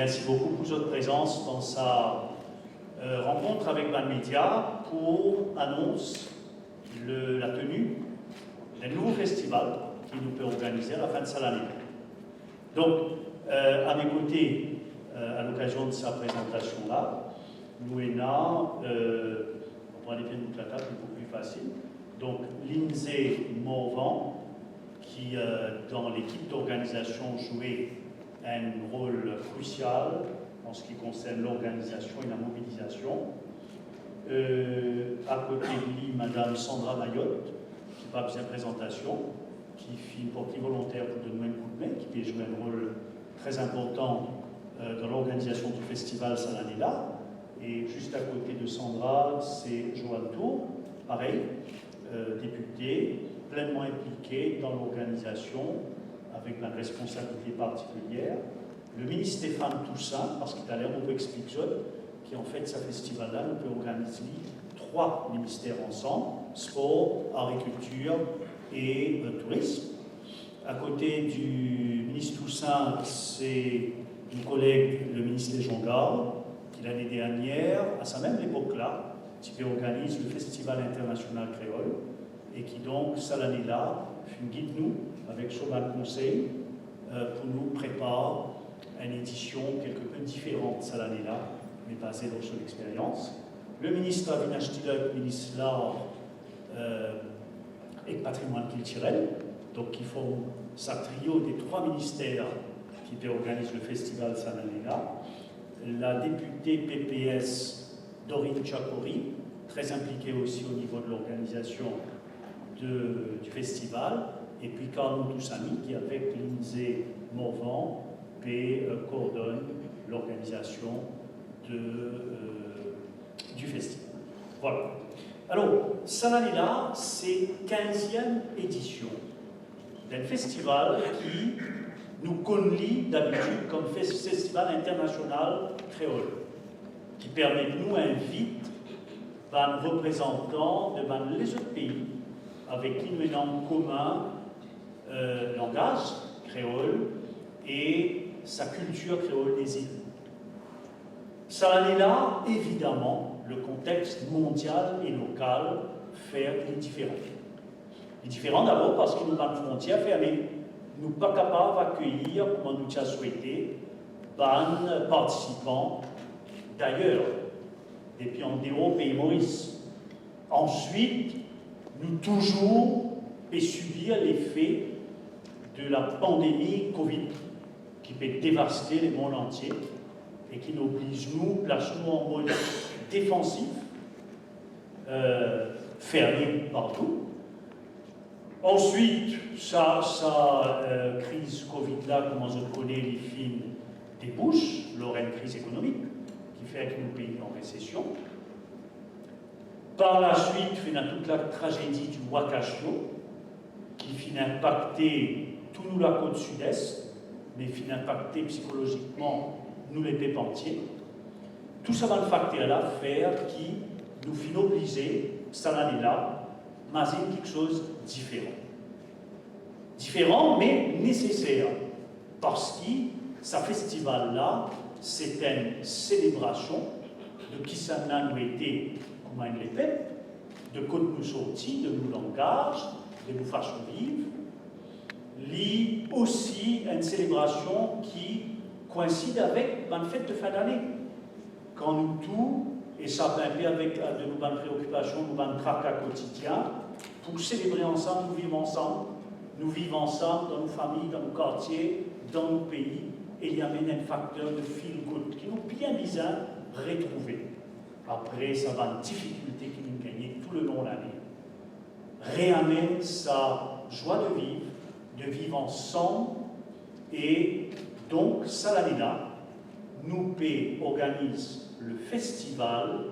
merci beaucoup pour votre présence dans sa rencontre avec Ban Média pour annoncer la tenue d'un nouveau festival qui nous peut organiser à la fin de cette année. Donc, à mes côtés, à l'occasion de sa présentation-là, nous avons, on va aller bien toute la table, c'est beaucoup plus facile. Donc, Lindsay Morvan, qui, dans l'équipe d'organisation, jouait un rôle crucial en ce qui concerne l'organisation et la mobilisation. À côté de lui, Madame Sandra Mayotte, qui n'a pas besoin de présentation, qui fit une portée volontaire pour donner un coup de main, qui peut jouer un rôle très important dans l'organisation du festival cette année-là. Et juste à côté de Sandra, c'est Joanne Tour, pareil, député, pleinement impliqué dans l'organisation, avec une responsabilité particulière. Le ministre Stéphane Toussaint, parce qu'il a l'air un peu expliqué, qui en fait, ce festival-là, nous peut organiser 3 ministères ensemble, sport, agriculture et tourisme. À côté du ministre Toussaint, c'est une collègue, le ministre Légengarde, qui l'année dernière, à sa même époque-là, qui organise le Festival international créole, et qui donc, cette année-là, guide nous avec Chauval Conseil pour nous préparer une édition quelque peu différente cette année-là, mais basée sur son expérience. Le ministre Avinash Tilak, ministre l'Art et Patrimoine culturel, donc qui forme sa trio des 3 ministères qui organisent le festival cette année-là. La députée PPS Dorine Chakori, très impliquée aussi au niveau de l'organisation du festival, et puis Carlo Toussami, qui avec Lindsay Morvan coordonne l'organisation du festival. Voilà. Alors, cette année-là, c'est 15e édition d'un festival qui nous connaît d'habitude comme Festival international créole, qui permet de nous inviter un représentant de les autres pays avec qui nous avons en commun langage créole et sa culture créole des îles. Cette année-là, évidemment, le contexte mondial et local fait une différence. Il est différent d'abord parce que nous avons une frontière fermée. Nous ne sommes pas capables d'accueillir, comme nous l'avons souhaité, des participants d'ailleurs, depuis en dehors pays Maurice. Ensuite, nous toujours subir l'effet de la pandémie Covid, qui peut dévaster le monde entier et qui nous oblige, nous, placer nous en mode défensif, fermé partout. Ensuite, crise Covid-là, comme on connaît, les films débouche, l'aura une crise économique qui fait que nous pays en récession. Par la suite, il y a toute la tragédie du Wakashio, qui finit impacter tout nous la côte sud-est, mais finit impacter psychologiquement nous les peuples entiers. Tout ça va le facteur-là faire qui nous finit obliger, cette année-là, à faire quelque chose de différent. Différent, mais nécessaire, parce que ce festival-là, c'est une célébration de qui ça n'a été comme un épée, de quoi nous sortis, de nos langages, de nos façons de vivre. Il y a aussi une célébration qui coïncide avec une fête de fin d'année. Quand nous tous, et ça peut être avec de nos bonnes préoccupations, nos bonnes tracas quotidiens, pour célébrer ensemble, nous vivons ensemble. Nous vivons ensemble dans nos familles, dans nos quartiers, dans nos pays, et il y a même un facteur de feel-good qui nous bien besoin retrouver. Après, ça va une difficulté qui nous gagne tout le long de l'année. Réamène sa joie de vivre ensemble, et donc, ça l'année-là, nous organise le festival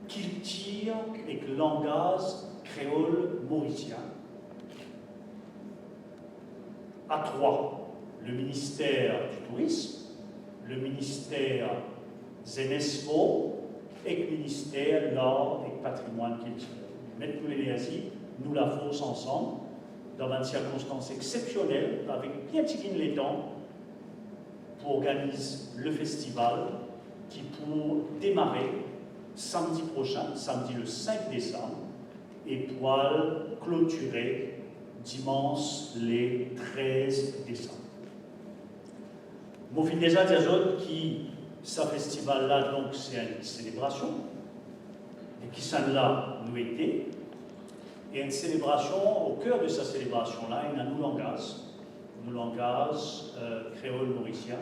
qui tire avec le langage créole mauricien. À 3, le ministère du Tourisme, le ministère Zenespo et le ministère de l'Art et Patrimoine culturel. Maintenant, nous la faisons ensemble, dans une circonstance exceptionnelle, avec bien tigine les temps, pour organiser le festival qui pour démarrer samedi prochain, samedi le 5 décembre, et pour clôturer dimanche les 13 décembre. Je vais déjà dire qui ce festival-là, donc c'est une célébration, et qui s'en là nous était, et une célébration, au cœur de cette célébration-là, il y a nous langage créole mauricien,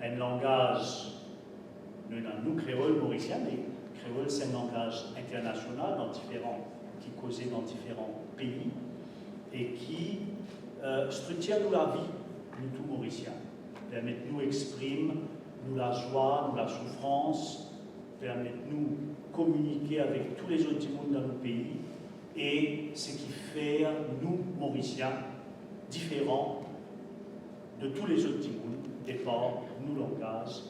un langage, nous créole mauricien, mais créole c'est un langage international qui causé dans différents pays, et qui structure nous la vie, nous tout mauriciens, permet de nous exprimer nous la joie, nous la souffrance, permet de nous communiquer avec tous les autres mondes dans nos pays, et ce qui fait nous, Mauriciens, différents de tous les autres mondes, et par nous langage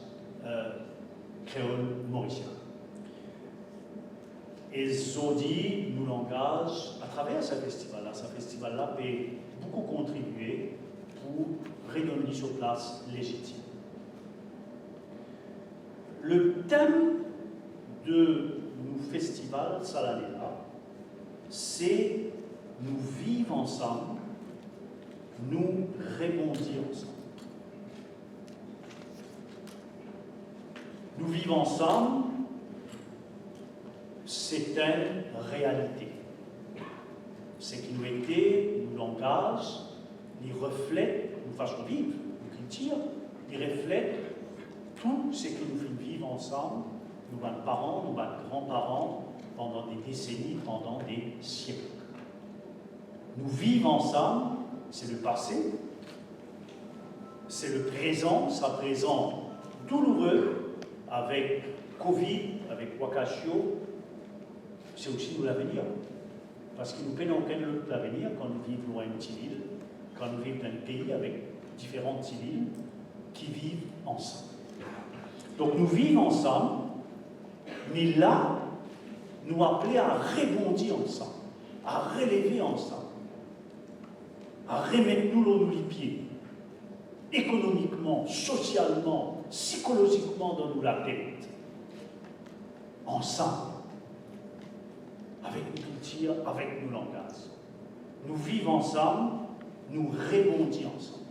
créole mauricien. Et Zodi nous langage à travers ce festival-là. Ce festival-là peut beaucoup contribuer pour redonner sur place légitime. Le thème de nos festivals Salanela, c'est nous vivre ensemble, nous rebondir ensemble. Nous vivre ensemble, c'est une réalité. Ce qui nous était, nous langage, nous reflète, nous façon vivre, nous culture, nous reflète tout ce que nous faisons vivre ensemble, nous, nos parents, nos grands-parents, pendant des décennies, pendant des siècles. Nous vivons ensemble, c'est le passé, c'est le présent, ça présent douloureux, avec Covid, avec Wakashio, c'est aussi nous l'avenir. Parce que nous ne prenons aucun autre l'avenir quand nous vivons loin d'une île, quand nous vivons dans un pays avec différentes îles qui vivent ensemble. Donc nous vivons ensemble, mais là, nous appelons à rebondir ensemble, à relever ensemble, à remettre nous les pieds, économiquement, socialement, psychologiquement dans nous la tête, ensemble, avec nos cultures, avec nos langages. Nous vivons ensemble, nous rebondissons ensemble.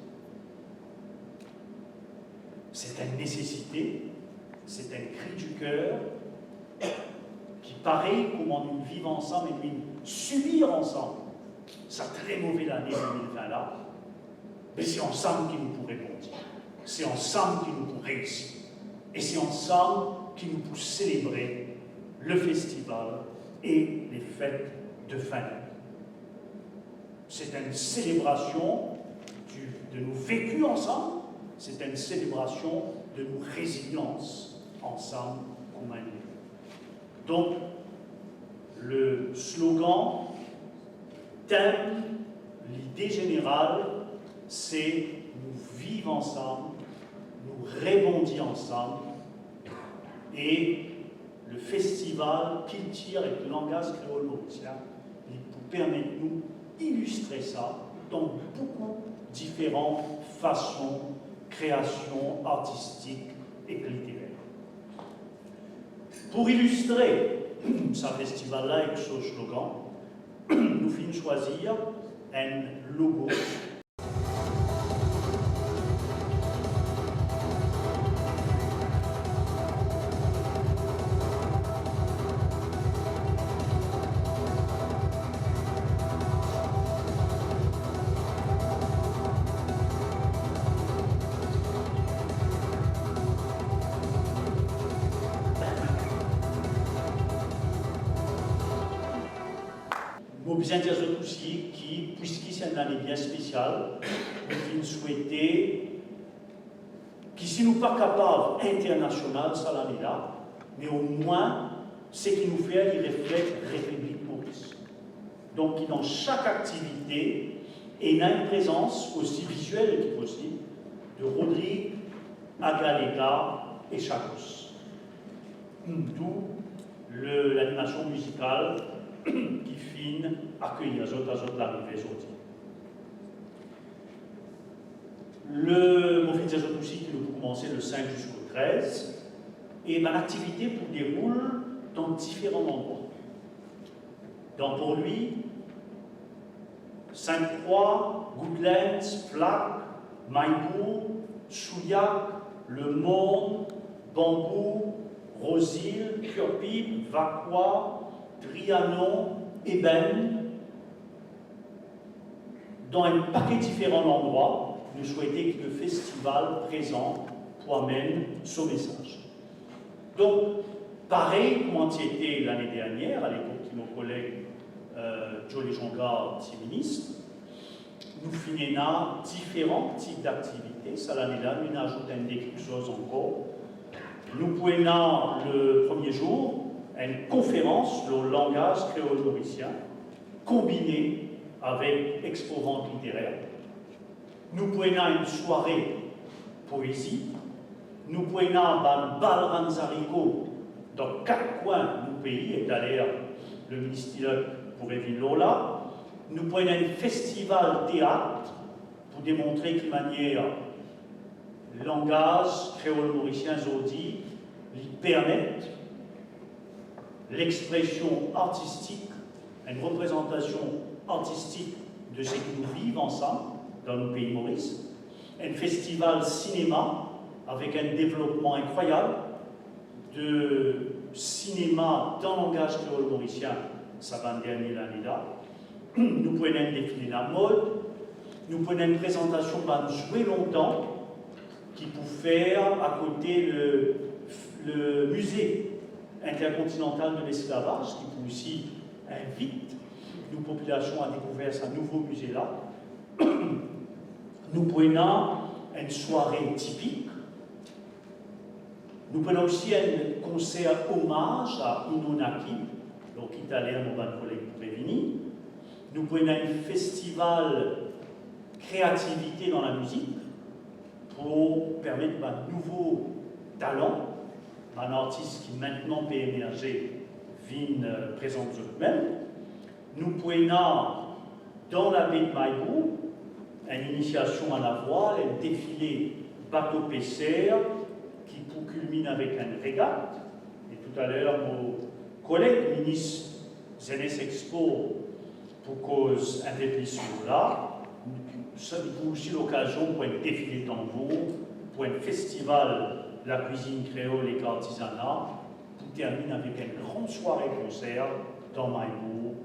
C'est une nécessité, c'est un cri du cœur qui paraît comment nous vivons ensemble et nous subir ensemble. C'est très mauvais l'année 2020 là, mais c'est ensemble qui nous pourrons rebondir. C'est ensemble qui nous pourrons réussir. Et c'est ensemble qui nous pourrons célébrer le festival et les fêtes de fin d'année. C'est une célébration de nos vécus ensemble, c'est une célébration de nos résiliences ensemble comme un lieu. Donc, le slogan, thème, l'idée générale, c'est nous vivre ensemble, nous rebondir ensemble, et le festival culture avec le langage créole mauricien, il peut permettre de nous illustrer ça dans beaucoup différentes façons, créations artistiques et littéraires. Pour illustrer ce festival-là avec ce slogan, nous finissons choisir un logo. Bien dire aussi qui, puisqu'il c'est une année bien spéciale, nous souhaiter qui, si nous pas capables international, ça l'année là, mais au moins, ce qui nous fait, il reflète République Maurice. Donc, qui dans chaque activité, il a une présence aussi visuelle que possible de Rodrigue, Agalega et Chagos. D'où l'animation musicale qui finit accueillir les autres l'arrivée aujourd'hui. Mon fin de aussi qui nous commencer le 5 jusqu'au 13. Et mon activité pour déroule dans différents endroits. Donc pour lui, Sainte-Croix, Goodlands, Flac, Maïbourg, Chouillac, Le Monde, Bambou, Rosil, Curpip, Vacquois, Trianon, Eben, dans un paquet de différents endroits, nous souhaitons que le festival présent pour amener ce message. Donc, pareil comme c'était l'année dernière, à l'époque où mon collègue Jolie Jongard était ministre, nous finissons différents types d'activités. Ça, l'année-là, nous ajoutons quelque chose encore. Nous pouvons, le premier jour, une conférence sur le langage créole mauricien, combinée avec expo-vente littéraire. Nous pouvons une soirée poésie. Nous pouvons un bal ranzarico dans 4 coins du pays, et d'ailleurs, le ministère pourrait vivre là. Nous pouvons un festival théâtre pour démontrer que manière le langage créole mauricien aujourd'hui lui permet l'expression artistique, une représentation artistique de ce que nous vivons ensemble dans nos pays Maurice. Un festival cinéma avec un développement incroyable de cinéma dans le langage créole mauricien, ça va dernier l'année-là. Nous pouvons défiler la mode, nous pouvons une présentation jouer longtemps qui peut faire à côté le musée intercontinental de l'esclavage, qui peut aussi inviter nos populations à découvrir ce nouveau musée-là. Nous prenons une soirée typique. Nous prenons aussi un concert hommage à Inonaki, donc italien, mon collègue Prévini. Nous prenons un festival créativité dans la musique pour permettre un nouveau talent, un artiste qui maintenant peut émerger, viennent présenter eux-mêmes. Nous prenons dans la baie de Maïbourg une initiation à la voile, un défilé bateau PCR qui peut culminer avec une régate. Et tout à l'heure, mon collègue ministre Zenes Expo pour cause un peu plus sur là, ça nous aussi l'occasion pour un défilé tambour, pour un festival de la cuisine créole et l'artisanat, pour terminer avec une grande soirée concert dans Maïbourg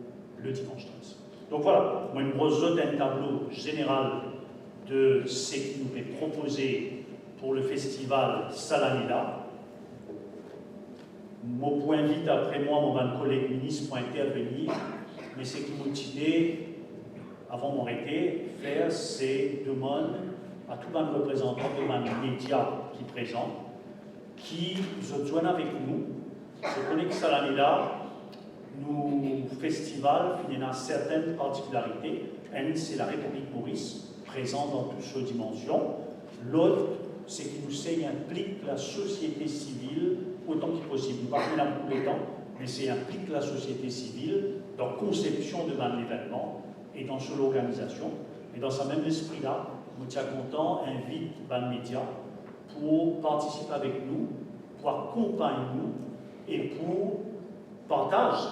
le dimanche 13. Donc voilà, moi, je vous donne un tableau général de ce qui nous est proposé pour le festival Salanida. Mon point vite après moi, mon collègue ministre pour intervenir, mais ce qui m'a motivé, avant de m'arrêter, faire, c'est demander à tout le représentant de média qui est présent, qui se joignent avec nous. Je connais que Salanida, nos festivals, il y a certaines particularités. Un, c'est la République Maurice, présente dans toutes ces dimensions. L'autre, c'est qu'il nous implique la société civile autant que possible. Nous parlons là beaucoup de temps, mais c'est implique la société civile dans la conception de l'événement et dans son organisation. Et dans ce même esprit-là, nous sommes contents, invite les médias pour participer avec nous, pour accompagner nous et pour partager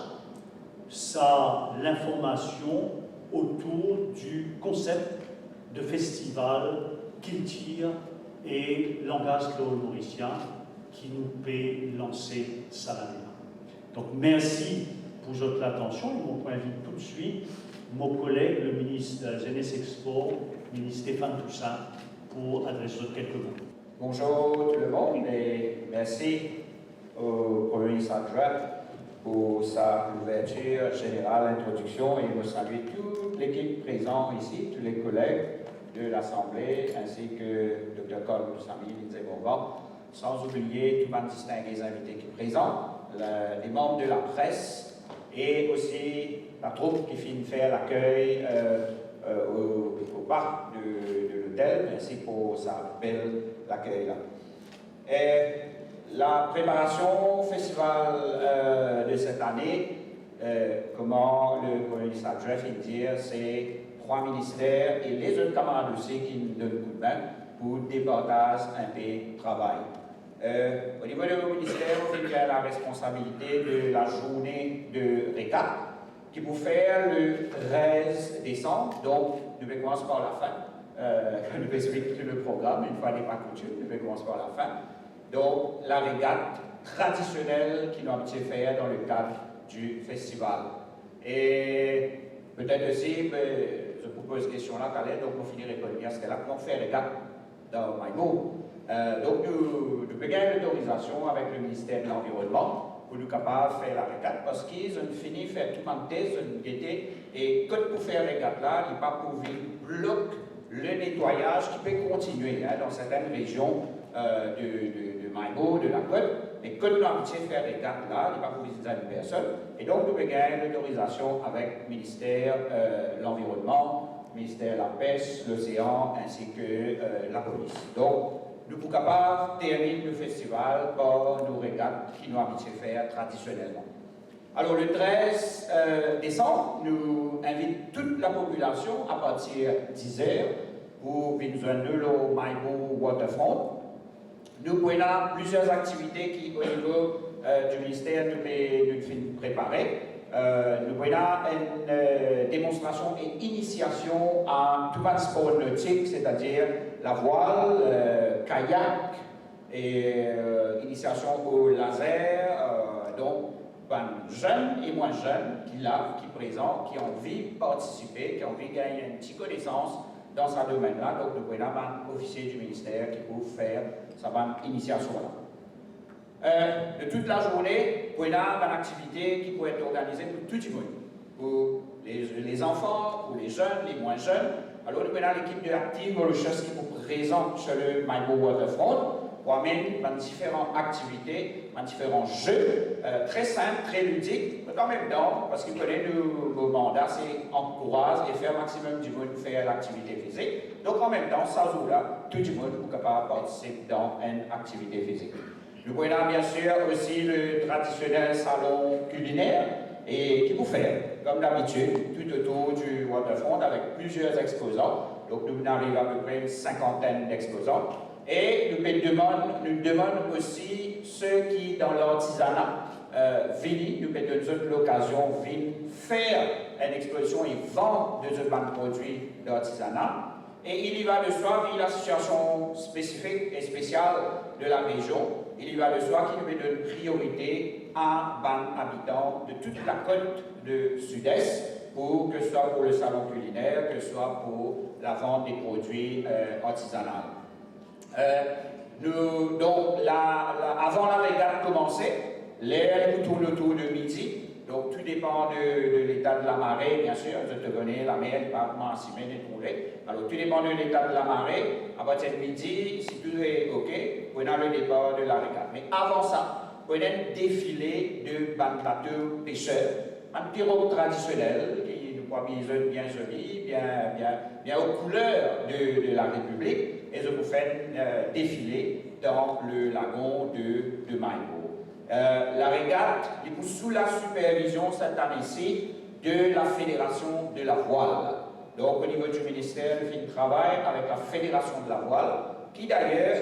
l'information autour du concept de festival culture et langage créole mauricien qui nous peut lancer Salanida. Donc merci pour votre attention. Je vous invite tout de suite mon collègue, le ministre Jeunesse Expo, le ministre Stéphane Toussaint, pour adresser quelques mots. Bonjour tout le monde et merci au Premier ministre adjoint pour sa ouverture générale, introduction, et je salue toute l'équipe présente ici, tous les collègues de l'Assemblée, ainsi que Dr. Carl Samy, Lindsay Morvan, sans oublier tous les distingués invités qui sont présents, les membres de la presse et aussi la troupe qui finit faire l'accueil au parc de l'hôtel, ainsi pour sa belle accueil là. La préparation au festival de cette année, comment le Premier ministre adjoint fait dire, c'est 3 ministères et les autres camarades aussi qui nous donnent coup de main. pour départage un peu de travail. Au niveau du ministère, on a la responsabilité de la journée de récap qui vous faire le 13 décembre, donc nous allons commencer par la fin. Nous allons expliquer le programme, une fois n'est pas coutume, nous allons commencer par la fin. Donc la régate traditionnelle qui nous a fait dans le cadre du festival. Et peut-être aussi, je vous pose cette question-là, Khaled, donc on finit de répondre à ce qu'elle a fait régate dans Maïgo. Donc nous avons l'autorisation avec le ministère de l'Environnement pour nous capables de faire la régate parce qu'ils ont fini de faire tout le test, et quand pour faire la régate là, il n'y a pas pour bloquer le nettoyage qui peut continuer dans certaines régions de Maïgo, de la côte, mais quand nous avons fait faire la régate là, il n'y a pas pour visiter une personne, et donc nous avons l'autorisation avec le ministère de l'Environnement, le ministère de la Pêche, l'Océan ainsi que la police. Donc, nous sommes capables de terminer le festival par nos régates qui nous habituent à faire traditionnellement. Alors le 13 décembre, nous invitons toute la population à partir de 10h pour venir joindre au Maïgo Waterfront. Nous avons plusieurs activités qui, au niveau du ministère, nous préparer. Nous avons une démonstration et initiation à tout le sport nautique, c'est-à-dire la voile, kayak et initiation au laser. Donc, jeunes et moins jeunes qui présentent, qui ont envie de participer, qui ont envie de gagner une petite connaissance dans ce domaine-là. Donc, nous avons un officier du ministère qui peut faire sa initiation-là. De toute la journée, vous avez une activité qui peut être organisée pour tout le monde, pour les enfants, pour les jeunes, les moins jeunes. Alors, nous avons l'équipe de Active Mauritius qui vous présente sur le Maïgo Waterfront pour amener différentes activités, différents jeux, très simples, très ludiques, mais en même temps, parce que nos mandats, c'est encourager et faire le maximum du monde faire l'activité physique. Donc, en même temps, ça joue là, tout le monde est capable de participer dans une activité physique. Nous avons bien sûr aussi le traditionnel salon culinaire et qui vous fait, comme d'habitude, tout autour du waterfront avec plusieurs exposants. Donc nous arrivons à peu près une cinquantaine d'exposants. Et nous demandons aussi ceux qui, dans l'artisanat, nous donnons l'occasion de faire une exposition et vendre de ce produits d'artisanat. Et il y va de soi, vu la situation spécifique et spéciale de la région, il y va de soi qui nous donne priorité à les habitants de toute la côte du sud-est, que ce soit pour le salon culinaire, que ce soit pour la vente des produits artisanaux. Donc, avant la régate commencer, l'air nous tourne autour de midi. Donc, tout dépend de l'état de la marée, bien sûr. Je te connais, la mer n'est pas maximée détournée. Alors, tout dépend de l'état de la marée. À partir de midi, si tout est OK, vous avez le départ de la régate. Mais avant ça, vous avez un défilé de bateaux pêcheurs, un pirogue traditionnel qui nous croit bien joli, bien aux couleurs de la République. Et je vous fais défiler dans le lagon de Maïgo. La régate est sous la supervision cette année-ci de la Fédération de la voile. Donc au niveau du ministère, il travaille avec la Fédération de la voile, qui d'ailleurs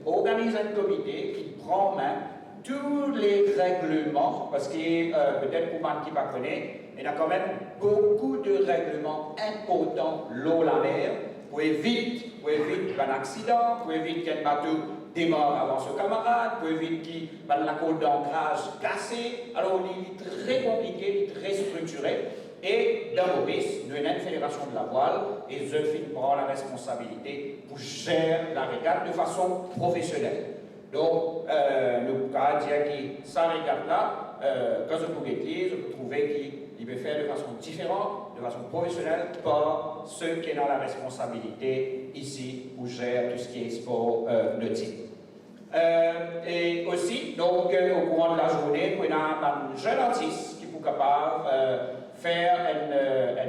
organise un comité qui prend en main tous les règlements, parce que peut-être pour moi qui ne connaît, il y a quand même beaucoup de règlements importants l'eau, la mer, pour éviter un accident, pour éviter qu'un bateau démarre avant son camarade, pour éviter qu'il y ait la côte d'ancrage cassée. Alors, il est très compliqué, il est très structuré. Et dans l'OBIS, nous avons une fédération de la voile et je prends la responsabilité pour gérer la régate de façon professionnelle. Donc, nous pouvons dire que sa régate-là, quand je peux lire, je peux trouver qu'il peut faire de façon différente, de façon professionnelle, par ceux qui ont la responsabilité ici pour gérer tout ce qui est sport nautique. Et aussi, donc, au courant de la journée, on a un jeune artiste qui est capable de faire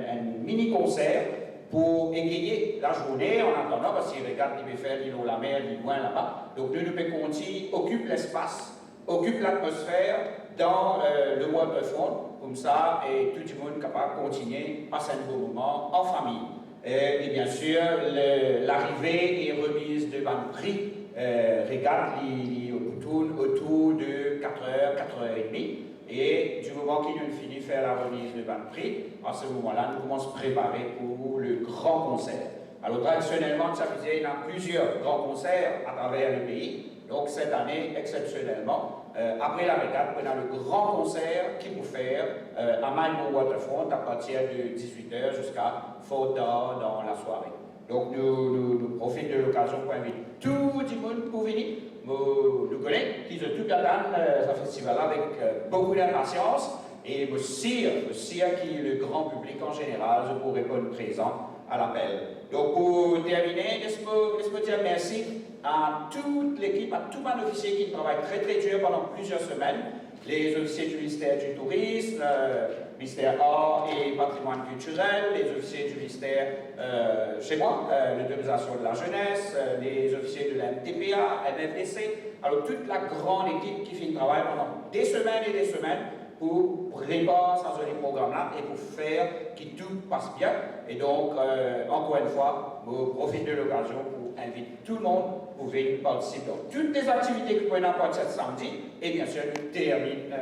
un mini-concert pour égayer la journée en attendant, parce qu'il regarde, il veut faire l'île la mer, il est loin là-bas. Donc, nous pouvons continuer, occupe l'espace, occupe l'atmosphère dans le waterfront, comme ça, et tout le monde est capable de continuer, passer un bon moment en famille. Et bien sûr, l'arrivée et remise de ban prix regarde autour de 4h, 4h30. Et du moment qu'il nous finit de faire la remise de ban prix, à ce moment-là, nous commençons à préparer pour le grand concert. Alors traditionnellement, ça faisait, il y a plusieurs grands concerts à travers le pays. Donc cette année, exceptionnellement, après la régate, on a le grand concert qui vous fait à Malmo Waterfront à partir de 18h jusqu'à fort tard dans la soirée. Donc nous profitons de l'occasion pour inviter tout le monde pour venir. Nous connaissons qu'ils ont tout attendu ce festival avec beaucoup d'impatience et aussi qui le grand public en général pour répondre présent à l'appel. Donc pour terminer, laisse-moi dire merci à toute l'équipe, à tous les officiers qui travaillent très très dur pendant plusieurs semaines, les officiers du ministère du Tourisme, ministère Art et Patrimoine Culturel, les officiers du ministère chez moi, l'autorisation de la jeunesse, les officiers de la MTPA, MFDC, alors toute la grande équipe qui fait le travail pendant des semaines et des semaines pour préparer ce programme-là et pour faire que tout passe bien. Et donc, encore une fois, je profite de l'occasion pour inviter tout le monde pour venir participer à toutes les activités que vous pouvez avoir ce samedi. Et bien sûr, nous terminons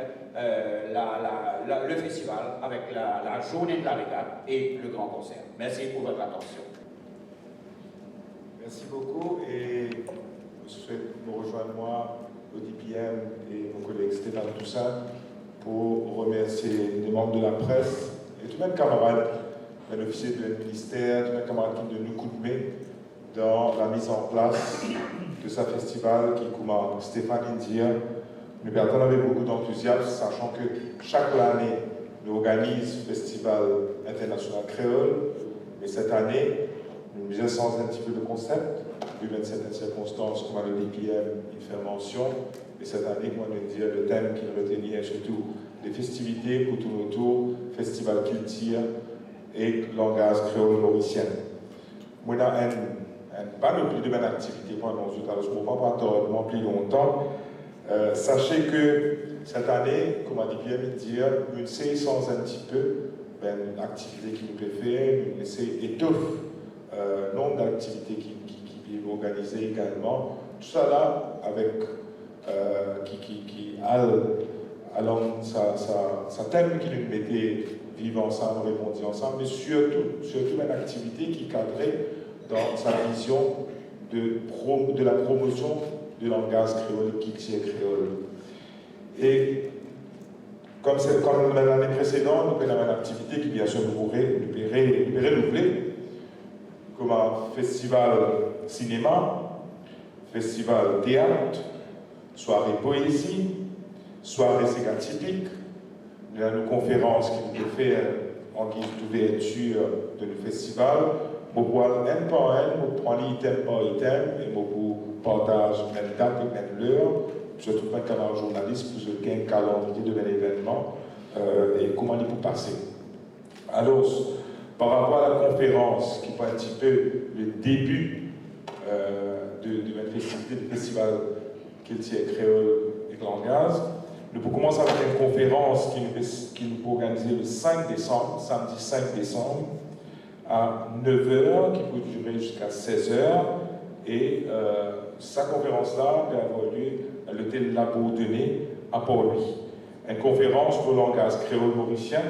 le festival avec la journée de la régate et le grand concert. Merci pour votre attention. Merci beaucoup et je souhaite vous rejoindre moi, au DPM et mon collègue Stéphane Toussaint pour remercier les membres de la presse et tous mes camarades, les officiers du ministère, tous mes camarades qui donnent nous coup de main dans la mise en place de ce festival qui, comme Stéphane India, nous perdons avec beaucoup d'enthousiasme, sachant que chaque année, nous organisons le Festival international créole, mais cette année, nous nous essayons un petit peu de concept, vu certaines circonstances, comme le DPM, il fait mention, et cette année, moi, je dire le thème qu'il retenait surtout les festivités pour tout autour, festival culture et langage créole mauricien. Moi, pas le plus de bonne activité pendant ce temps, je ne comprends pas tellement plus longtemps. Sachez que cette année, comme a dit bien dire, nous essayons un petit peu l'activité qui nous peut faire, nous essayons d'étoffer le nombre d'activités qui sont organisées également. Tout ça là, avec qui allant sa thème qui nous mettait vivre ensemble, répondre ensemble, mais surtout une activité qui cadrait dans sa vision de la promotion du langage créole, culture créole. Et comme l'année précédente, nous avons une activité qui, bien sûr, nous pourrait renouveler, comme un festival cinéma, festival théâtre, soirée poésie, soirée ségatypique, nous avons une conférence qui nous fait en guise d'ouverture de le festival. Je vais un par un, je prends item par item et je partage même date et même l'heure. Je suis tout un canal journaliste pour ce gain calendrier de l'événement et comment il peut passer. Alors, par rapport à la conférence qui est un petit peu le début de la festivité du festival culture créole et langage, nous pouvons commencer avec une conférence qui nous peut organiser le 5 décembre, samedi 5 décembre, à 9h, qui peut durer jusqu'à 16h. Et sa conférence-là va avoir lieu à l'hôtel La Bourdonnais à Port-Louis. Une conférence pour le langage créole mauricien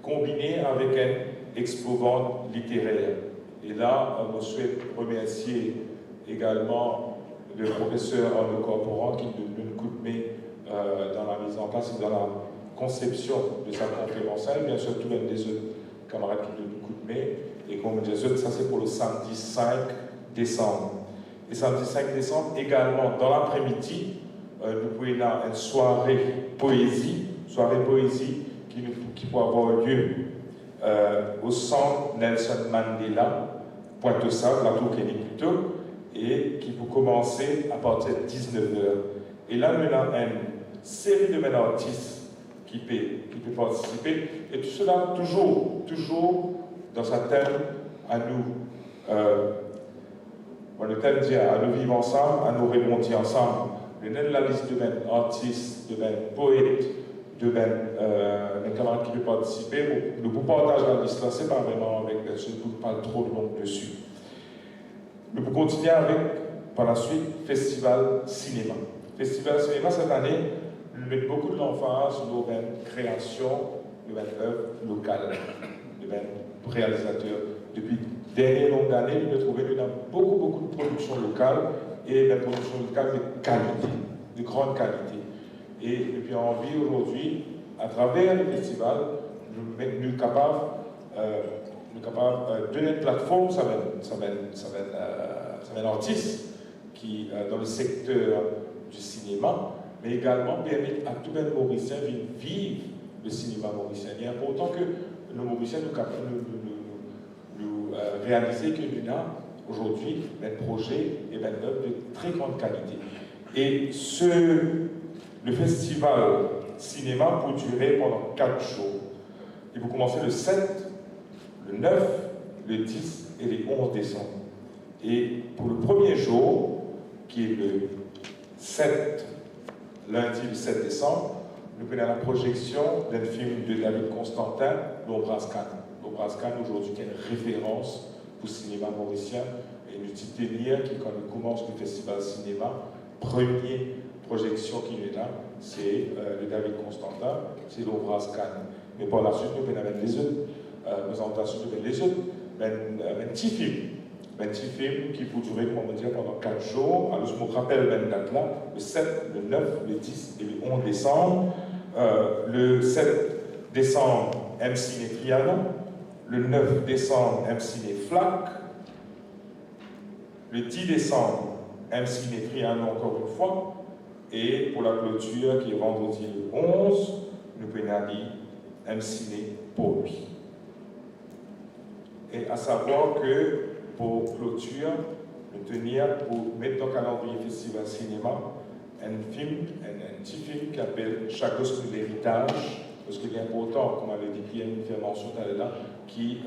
combinée avec un exposant littéraire. Et là, je souhaite remercier également le professeur Arnaud Corporan qui nous donne un coup de main dans la mise en place et dans la conception de sa conférence. Et bien sûr, tous les autres camarades qui nous donnent un coup de main. Et comme je disais, ça c'est pour le samedi 5 décembre. Et samedi 5 décembre, également, dans l'après-midi, nous pouvons avoir une soirée poésie qui peut avoir lieu au centre Nelson Mandela, Pointe-aux-Sables, la Tour Kenny plutôt, et qui peut commencer à partir de 19h. Et là, nous avons une série de artistes qui peut participer, et tout cela toujours dans sa thème à nous. Le thème dit à nous vivre ensemble, à nous rebondir ensemble. Nous avons la liste de artistes, de poètes, de mes camarades qui peuvent participer. Le beau partage de la liste, c'est pas vraiment avec, je ne parle trop de long dessus. Nous pouvons continuer avec, par la suite, Festival Cinéma. Festival Cinéma, cette année, nous mettons beaucoup de l'emphase sur nos créations, nos œuvres locales, nos réalisateurs. Depuis dernières longues années, nous avons trouvé beaucoup de productions locales et des productions locales de qualité, de grande qualité. Et depuis envie aujourd'hui, à travers le festival, nous sommes capables de donner une plateforme, ça va un artiste qui, dans le secteur du cinéma, mais également permettre à tous les Mauriciens de vivre le cinéma mauricien. Il est important que nos Mauriciens nous réaliser que nous avons aujourd'hui un projet et une œuvre de très grande qualité. Et le festival cinéma peut durer pendant 4 jours. Il peut commencer le 7, le 9, le 10 et le 11 décembre. Et pour le premier jour, qui est le 7, lundi le 7 décembre, nous prenons la projection d'un film de David Constantin, L'Ombrage Cannes. L'Ombrage Cannes, aujourd'hui, qui est une référence pour le cinéma mauricien. Et une petite délire qui, quand on commence le festival cinéma, première projection qui est là, c'est le David Constantin, c'est L'Ombrage Cannes. Mais par la suite, nous prenons les autres présentations, nous prenons les autres, un petit film. Un petit film qui peut durer, comment dire, pendant 4 jours. Alors, je me rappelle la date là, le 7, le 9, le 10 et le 11 décembre. Le 7 décembre, M Ciné Trianon. Le 9 décembre, M Ciné Flac. Le 10 décembre, M Ciné Trianon encore une fois. Et pour la clôture, qui est vendredi le 11, nous pouvons aller M Ciné pour lui. Et à savoir que pour clôture, nous tenir pour mettre dans le calendrier Festival Cinéma un petit film qui s'appelle Chaque os de l'héritage, parce qu'il est important, comme avait dit Pierre, nous fait mention là, qui,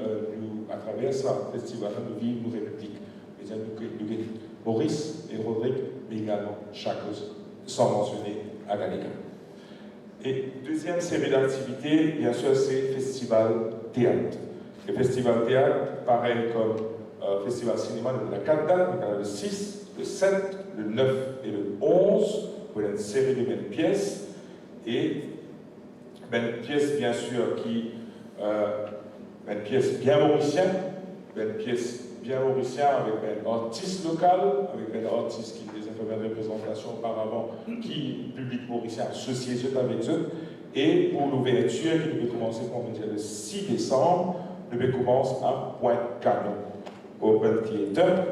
à travers ce festival, nous vivons nos républiques. Nous Maurice et Rodrigue, mais également chaque os, sans mentionner Agalega. Et deuxième série d'activités, bien sûr, c'est Festival Théâtre. Le Festival Théâtre, pareil comme Festival Cinéma, nous avons la 4 dates, nous avons le 6, le 7, le 9 et le 11, pour une série de belles pièces. Et une pièce, bien sûr, qui une pièce bien mauricienne, une pièce bien mauricienne avec un artiste local, avec un artiste qui les a fait une représentation auparavant, qui, public mauricien, associé avec eux. Et pour l'ouverture, qui devait commencer, on va dire, le 6 décembre, devait commencer à Pointe-Canon. Open Theater,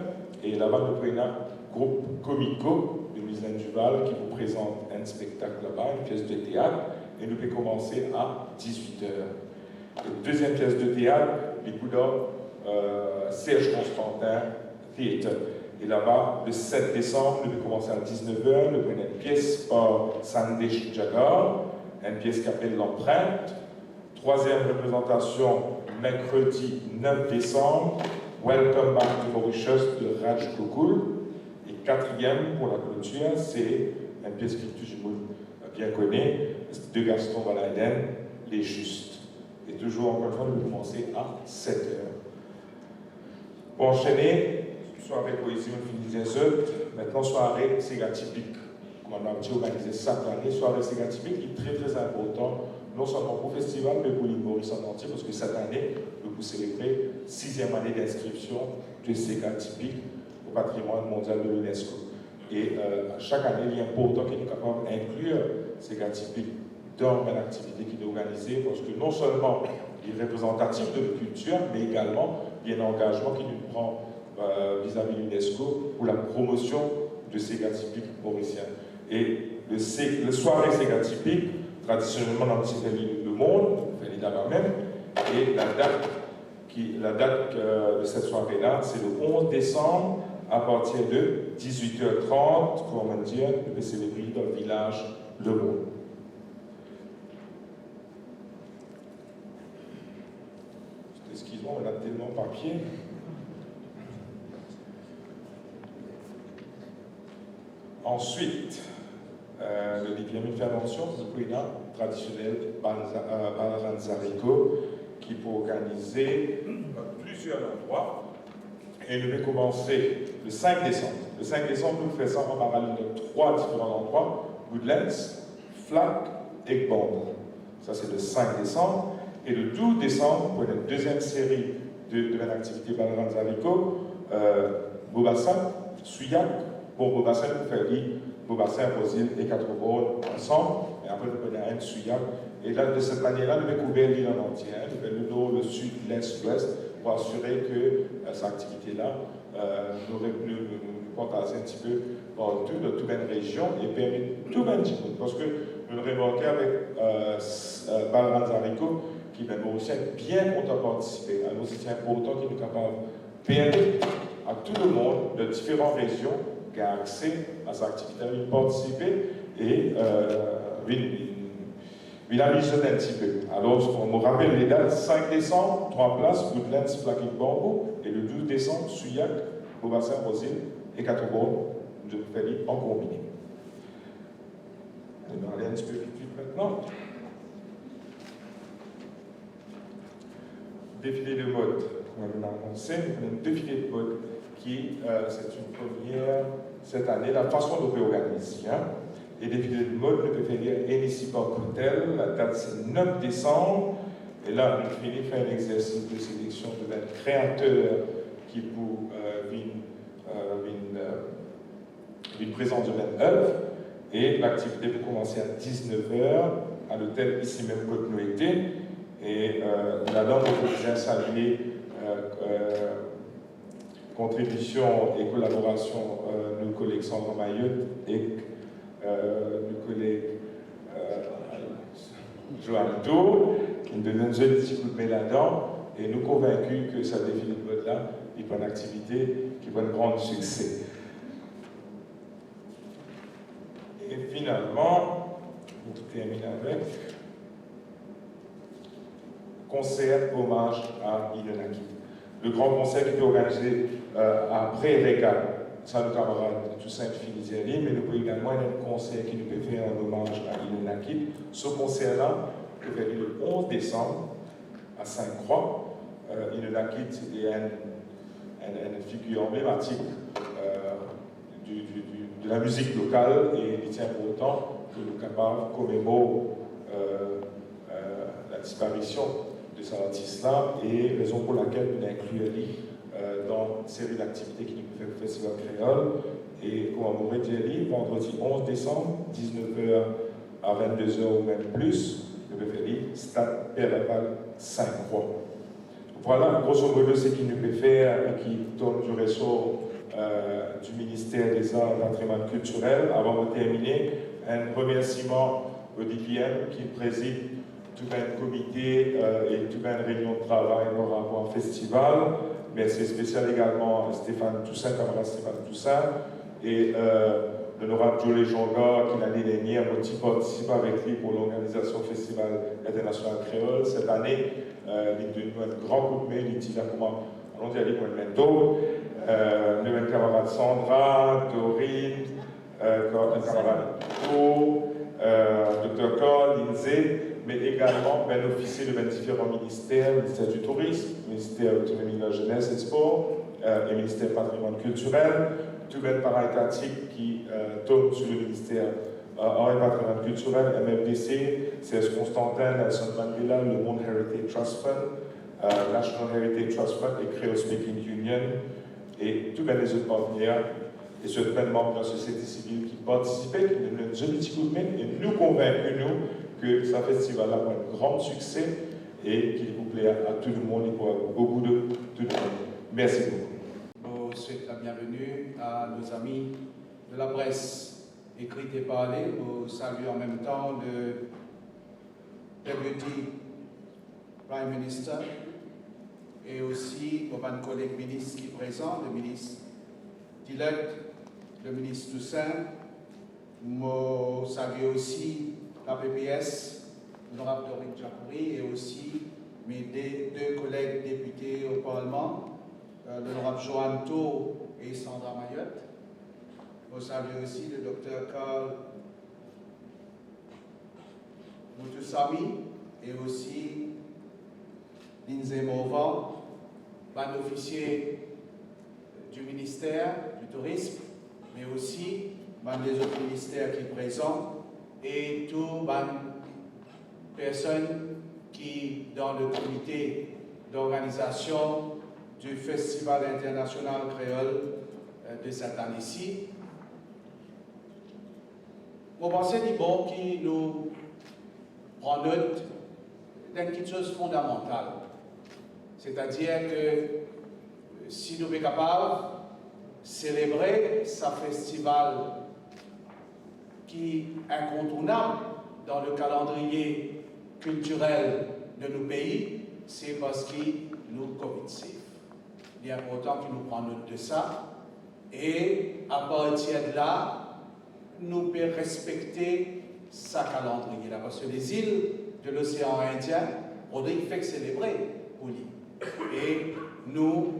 et là-bas nous prenons un groupe Comico de Mislaine Duval qui vous présente un spectacle là-bas, une pièce de théâtre, et nous pouvons commencer à 18h. La deuxième pièce de théâtre, les couleurs Serge Constantin Theater. Et là-bas, le 7 décembre, nous pouvons commencer à 19h, nous prenons une pièce par Sandesh Jagar, une pièce qui s'appelle L'Empreinte. Troisième représentation, mercredi 9 décembre, Welcome Back to Mauritius de Raj Gokul. Et quatrième, pour la clôture, c'est une pièce que tout le monde bien connaît, de Gaston Valaiden, Les Justes. Et toujours, encore une fois, nous commencer à 7h. Pour enchaîner, soirée poésie, on finit les autres. Maintenant, soirée Sega typique. Comme on a organisé ça l'année, soirée Sega typique est très très important, non seulement pour le festival, mais pour l'île Maurice en entier, parce que cette année, nous pouvons célébrer 6e année d'inscription de Sega typique au patrimoine mondial de l'UNESCO. Et chaque année, il est important qu'il soit capable d'inclure Sega typique dans une activité qui est organisée, parce que non seulement il est représentatif de la culture, mais également il y a un engagement qui nous prend vis-à-vis de l'UNESCO pour la promotion de Sega typique mauricien. Et le soirée Sega typique, traditionnellement dans le monde, évidemment même, et la date de cette soirée-là, c'est le 11 décembre, à partir de 18h30, comment dire, nous pouvons célébrer dans le village Le Monde. Excuse-moi, on a tellement de papier. Ensuite, le diplôme de intervention, vous pouvez là, traditionnel Balanzarico, qui peut organiser plusieurs endroits. Et nous allons commencer le 5 décembre. Le 5 décembre, nous faisons en parallèle de 3 différents endroits, Woodlands, Flac et Bambouk. Ça, c'est le 5 décembre. Et le 12 décembre, pour une deuxième série de l'activité Balanzarico, Bobassan, Souillac, pour Bobassan, nous faisons Bobassan, Rosine et Quatre-Bornes ensemble. Et après, nous prenons un Souillac. Et là, de cette manière-là, nous allons couvrir l'île en entier. Nous faisons le nord, le sud, l'est, l'ouest, pour assurer que cette activité-là nous partage un petit peu partout, dans toute une région, et permet tout un petit peu. Parce que nous le remarquons avec Balanzarico, qui est aussi bien content de participer. Alors, c'est important qu'il est capable de permettre à tout le monde de différentes régions qui ont accès à cette activité, de participer et il a mis ça un petit peu. Alors, on me rappelle les dates, 5 décembre, 3 places, Woodlands, Flaquet, Bambouk, et le 12 décembre, Souillac, Bobassin, Rosine et Quatre-Bornes, je fais en combiné. On va aller un petit peu plus vite maintenant. Défilé de mode, on va l'annoncer, un défilé de mode qui, c'est une première cette année, la façon de réorganiser. Et défilé de mode, nous pouvons faire ici par Coutel, la date c'est 9 décembre, et là, nous finissons faire un exercice de sélection de 20 créateurs qui pour une présence de 20 œuvres, et l'activité peut commencer à 19h à l'hôtel ici même Côte-Noëté. Et là-dedans, on peut bien saluer contribution et collaboration de nos collègues Sandra Mayotte et nos collègues Joanne Tour, qui nous donne un petit coup de main là-dedans, et nous convaincus que ça défilé de mode-là est une activité qui va un grand succès. Et finalement, on termine avec concert hommage à Inonaki. Le grand concert qui est organisé après Régal, ça nos camarades Toussaint Finiziali, mais nous pouvons également un concert qui nous peut faire un hommage à Inonaki. Ce concert-là peut faire le 11 décembre à Sainte-Croix. Inonaki est une figure emblématique de la musique locale et il tient pour autant que nous sommes capables de commémorer la disparition de cet artiste-là et raison pour laquelle nous incluons dans une série d'activités qui nous fait le Festival Créole et commémorer Djeli vendredi 11 décembre, 19h à 22h ou même plus, nous pouvons faire Stade Père-Laval Sainte-Croix. Voilà, grosso modo, ce qu'il nous peut faire et qui tourne du ressort du ministère des Arts et Patrimoine culturel. Avant de terminer, un remerciement au DPM qui préside tout un comité et toute une réunion de travail par rapport au festival. Merci spécial également à Stéphane Toussaint, camarade Stéphane Toussaint, et l'honorable Jolie Jonga, qui l'année dernière a participé avec lui pour l'organisation du Festival international créole. Cette année, il a donné un grand coup de main, il dit comment on dit aller pour le mentor. Nos camarades Sandra, Dorine, camarade Pau, Dr. Cole, Lindsay, mais également un officier de différents ministères, le ministère du Tourisme, le ministère de l'Autonomie de la Jeunesse et des Sports, le ministère du Patrimoine culturel, tout le para-étatique qui tombe sur le ministère Art et Patrimoine culturel, MFDC, CS Constantin, Nelson Mandela, le Monde Heritage Trust Fund, National Heritage Trust Fund et Creole Speaking Union, et tous les autres partenaires, et ceux membres de la société civile qui participaient, qui nous donnent un petit coup de main, et nous convaincus, nous, que ce festival-là va un grand succès et qu'il vous plaît à tout le monde et pour beaucoup de tout le monde. Merci beaucoup. Je souhaite la bienvenue à nos amis de la presse écrite et parlée. Je salue en même temps le Deputy Prime Minister et aussi mon collègue ministre qui est présent, le ministre Dilek, le ministre Toussaint. Je salue aussi la PPS, l'honorable Dorine Jacouri, et aussi mes deux collègues députés au Parlement, l'honorable Joanne Tour et Sandra Mayotte. Je salue aussi le docteur Carl nous tous amis, et aussi Lindsay Morvan, un officier du ministère du Tourisme, mais aussi des autres ministères qui sont présents, et toutes les personnes qui, dans le comité d'organisation du Festival international créole de cette année-ci. Vous pensez du bon qui nous prend note d'une chose fondamentale, c'est-à-dire que si nous sommes capables de célébrer ce festival qui est incontournable dans le calendrier culturel de nos pays, c'est parce que nous COVID-safe. Il est important que nous prenions note de ça. Et à partir de là, nous pouvons respecter sa calendrier. Là, parce que les îles de l'océan Indien, on fait célébrer pour lui. Et nous,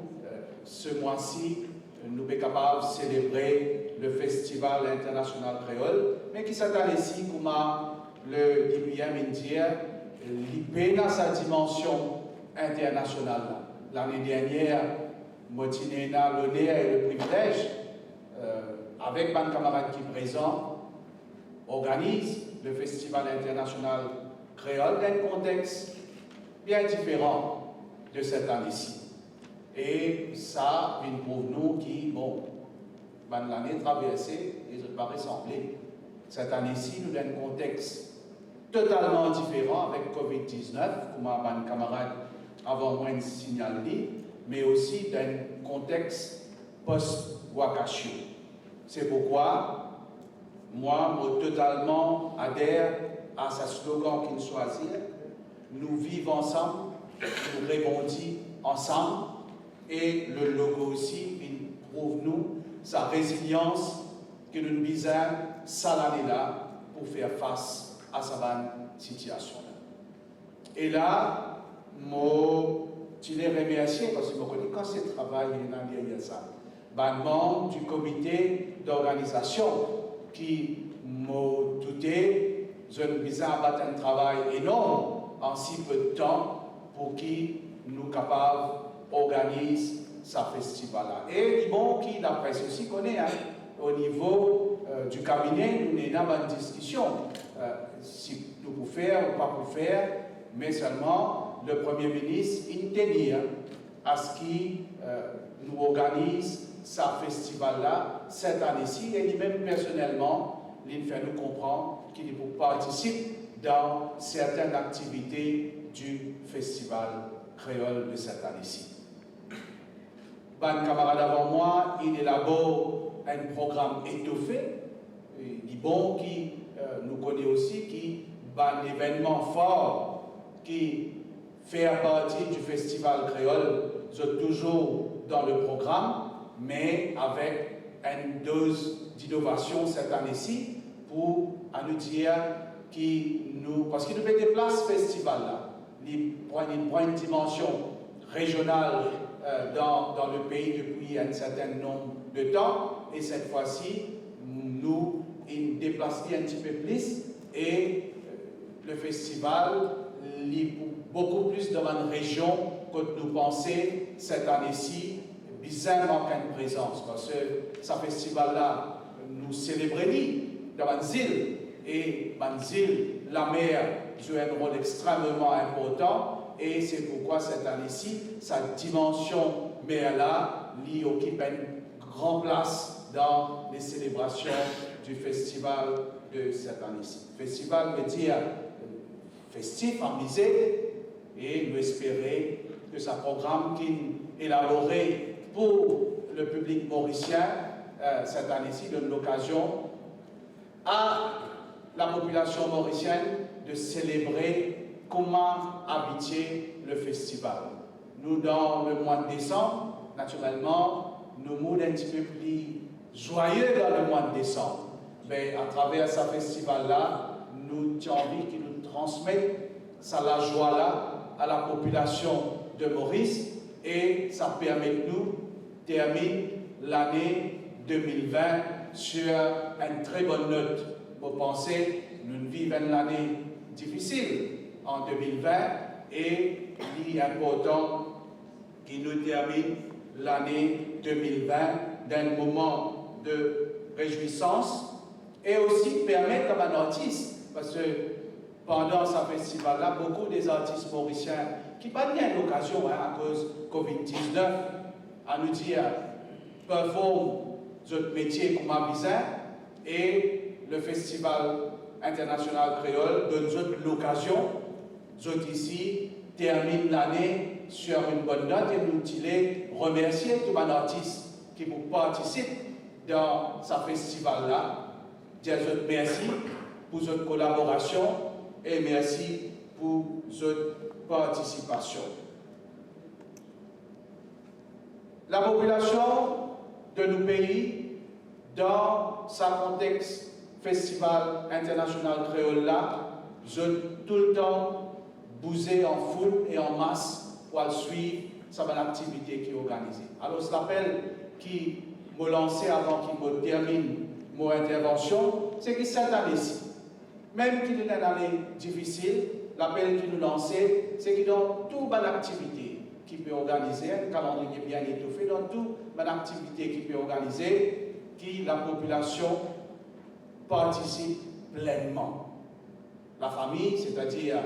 ce mois-ci, nous sommes capables de célébrer le Festival international créole, mais qui s'attend ici, comme le dit Indien, il dans sa dimension internationale. L'année dernière, moi, j'ai l'honneur et le privilège, avec mes camarades qui sont présents, organise le Festival international créole dans un contexte bien différent de cette année-ci. Et ça, une pour nous qui, bon, l'année traversée, ils ne pas ressembler. Cette année-ci, nous avons un contexte totalement différent avec COVID-19, comme mes camarades avant moi signalé, mais aussi dans un contexte post-Wakashu. C'est pourquoi moi, totalement adhère à ce slogan qu'il choisit. Nous vivons ensemble, nous rebondissons ensemble, et le logo aussi, il prouve nous sa résilience que nous visons cette année-là pour faire face à cette situation-là. Et là, je les remercie parce que je connais quand c'est travail dans ça. Les membres du comité d'organisation qui m'ont douté, je me disais à battre un travail énorme en si peu de temps pour qui nous sommes capables d'organiser ce festival-là. Et bon, qui la presse aussi connaît, hein, au niveau du cabinet, nous avons une discussion si nous pouvons faire ou pas pour faire, mais seulement le Premier ministre tenir à ce qu'il nous organise ce festival-là cette année-ci, et lui-même personnellement, il fait nous comprendre qu'il participe dans certaines activités du festival créole de cette année-ci. Un camarade avant moi, il élabore un programme étoffé, du bon qui nous connaît aussi, qui un événement fort qui fait partie du festival créole, c'est toujours dans le programme, mais avec une dose d'innovation cette année-ci pour nous dire parce qu'il nous met des places festival là, il prend une dimension régionale dans le pays depuis un certain nombre de temps, et cette fois-ci, nous déplaçons un petit peu plus, et le festival lit beaucoup plus dans une région que nous pensons cette année-ci, bizarrement qu'une présence, parce que ce festival-là, nous célébrons dans une île, et dans une île, la mer joue un rôle extrêmement important, et c'est pourquoi cette année-ci, sa dimension mer-là, occupe une grande place dans les célébrations du festival de cette année-ci. Festival veut dire festif, amusé, et nous espérons que ce programme qui est élaboré pour le public mauricien cette année-ci donne l'occasion à la population mauricienne de célébrer comment habiter le festival. Nous, dans le mois de décembre, naturellement, nous sommes un petit peu plus joyeux dans le mois de décembre. Mais à travers ce festival-là, nous avons envie qu'il nous transmette la joie-là à la population de Maurice, et ça permet de nous terminer l'année 2020 sur une très bonne note. Vous pensez, nous vivons l'année difficile en 2020 et il est important qu'il nous termine l'année 2020 d'un moment de réjouissance et aussi permettre comme un artiste, parce que pendant ce festival-là, beaucoup des artistes mauriciens qui n'ont pas bien l'occasion à cause de Covid-19 à nous dire performe votre métier comme un bizarre et le Festival international créole donne l'occasion, nous ici termine l'année sur une bonne note et nous voulons remercier tous les artistes qui vous participent dans ce festival-là. Dire merci pour votre collaboration et merci pour votre participation. La population de nos pays, dans ce contexte Festival international créole là, je tout le temps bouger en foule et en masse pour suivre cette activité qui est organisée. Alors, ce l'appel qui m'a lancé avant qu'il me termine mon intervention, c'est que cette année-ci, même qu'il est une année difficile, l'appel qui nous lançait, c'est que dans toute bonne activité qui peut organiser, un calendrier bien étoffé, dans toute bonne activité qui peut organiser, qui la population participe pleinement. La famille, c'est-à-dire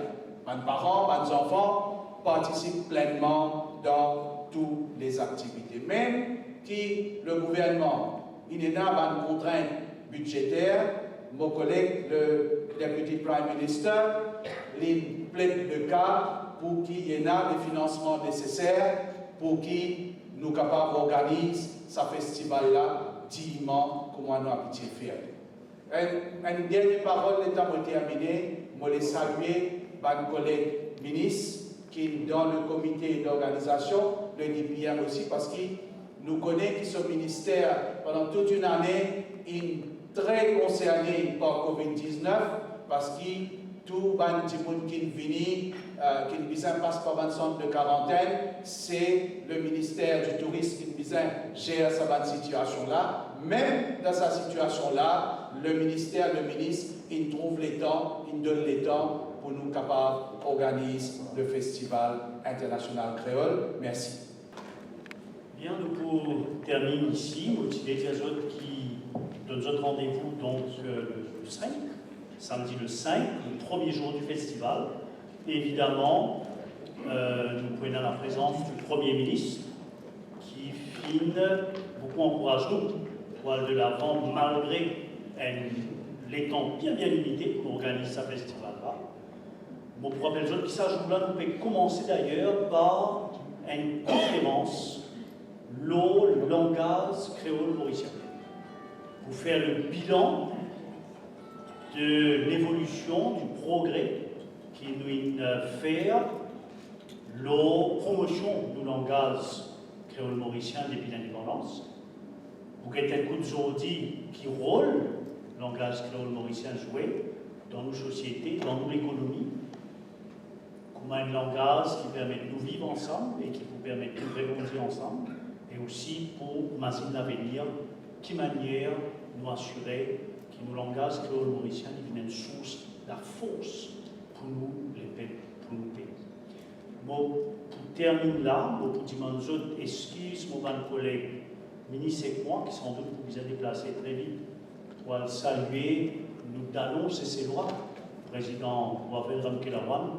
mes parents, mes enfants, participent pleinement dans toutes les activités. Même si le gouvernement, il est dans une contrainte budgétaire, mon collègue, le Deputy Prime Minister, il plaide le cas pour qu'il y ait les financements nécessaires pour qu'il nous capables d'organiser ce festival-là dignement comme on a habitué de faire. Une dernière parole, l'état m'a terminé, je vais saluer mon collègue ministre qui est dans le comité d'organisation, le DPM aussi, parce qu'il nous connaît que ce ministère, pendant toute une année, est très concerné par Covid-19, parce que tout le monde qui vient, qui passe par un centre de quarantaine, c'est le ministère du Tourisme qui gère cette situation-là. Même dans cette situation-là, le ministre, il trouve les temps, il donne les temps pour nous capables d'organiser le Festival international créole. Merci. Bien, nous terminons ici. Motiver les autres qui donnent notre rendez-vous donc le 5, samedi le 5, le premier jour du festival. Et évidemment, nous prenons la présence du Premier ministre qui beaucoup encourage nous pour aller de l'avant malgré les temps bien limité pour organiser ce festival-là. Bon, pour rappeler les autres qui s'ajoutent là, nous pouvons commencer d'ailleurs par une conférence le langage créole mauricien pour faire le bilan de l'évolution, du progrès qui nous fait la promotion du langage créole mauricien depuis l'indépendance. Pour qu'il y ait un coup d'aujourd'hui qui rôle le langage créole mauricien joué dans nos sociétés, dans nos économies, comme un langage qui permet de nous vivre ensemble et qui nous permet de nous rebondir ensemble, et aussi pour imaginer l'avenir, qui manière nous assurer que nos langages créole mauriciens deviennent une source de force pour nous, les peuples, pour nos pays. Bon, pour terminer là, pour dire aux autres excuses, mon collègue ministre et moi, qui sans doute vous avez déplacé très vite, pour le saluer, nous donnons ces lois, président Wavel Ramkelawan,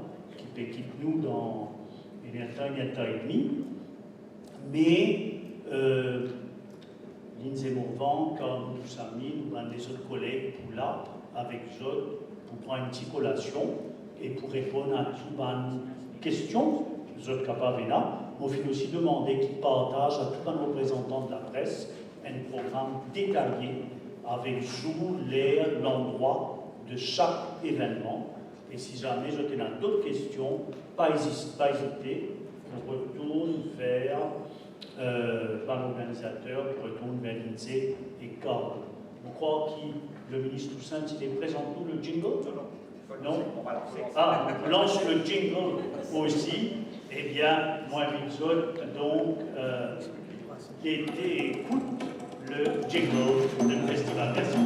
qui équipe nous dans un temps et demi, mais Lindsay Morvan, comme tous amis, nous avons des autres collègues pour là, avec eux autres, pour prendre une petite collation et pour répondre à toutes les questions, les autres capables là. On finit aussi demander qu'ils partagent à tous les représentants de la presse un programme détaillé avec jour, l'heure, l'endroit de chaque événement. Et si jamais je t'ai d'autres questions, pas hésiter, on retourne vers l'organisateur, on retourne vers l'INSEE et Carl. Je crois que le ministre Toussaint, il est présent pour le jingle? Non? Ah, on lance le jingle aussi. Eh bien, moi, Vinzol, donc, écoute le jingle du festival. Merci.